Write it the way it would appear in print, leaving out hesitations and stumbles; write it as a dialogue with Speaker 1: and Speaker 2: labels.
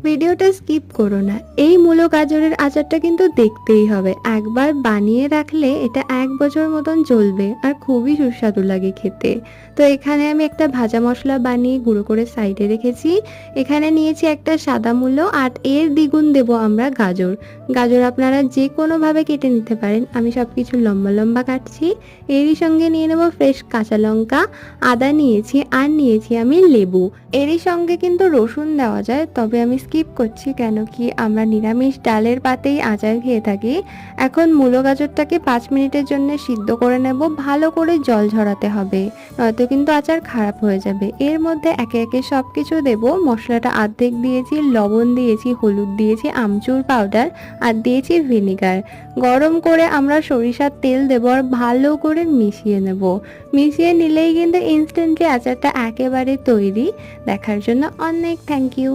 Speaker 1: ভিডিওটা স্কিপ করো না। এই মূলো গাজরের আচারটা কিন্তু দেখতেই হবে। একবার বানিয়ে রাখলে এটা ১ বছর মতন চলবে আর খুবই সুস্বাদু লাগে খেতে। তো এখানে আমি একটা ভাজা মসলা বানিয়ে গুঁড়ো করে সাইডে রেখেছি। এখানে নিয়েছি একটা সাদা মূলো আর এর দ্বিগুণ দেব আমরা গাজর। গাজর আপনারা যেকোনোভাবে কেটে নিতে পারেন। আমি সবকিছু লম্বা লম্বা কাটছি। এরই সঙ্গে নিয়ে নেব ফ্রেশ কাঁচা লঙ্কা, আদা নিয়েছি আর নিয়েছি আমি লেবু। এরই সঙ্গে কিন্তু রসুন দেওয়া যায়, তবে আমি স্কিপ করছি কেন কি আমরা নিরামিষ ডালের পাতেই আচার খেয়ে থাকি। এখন মূলো গাজরটাকে 5 মিনিটের জন্য সিদ্ধ করে নেব। ভালো করে জল ঝরাতে হবে, নয়তো কিন্তু আচার খারাপ হয়ে যাবে। এর মধ্যে একে একে সব কিছু দেবো। মশলাটা অর্ধেক দিয়েছি, লবণ দিয়েছি, হলুদ দিয়েছি, আমচুর পাউডার আর দিয়েছি ভিনেগার। গরম করে আমরা সরিষার তেল দেবো আর ভালো করে মিশিয়ে নেব। মিশিয়ে নিলেই কিন্তু ইনস্ট্যান্টলি আচারটা একেবারে তৈরি। দেখার জন্য অনেক থ্যাংক ইউ।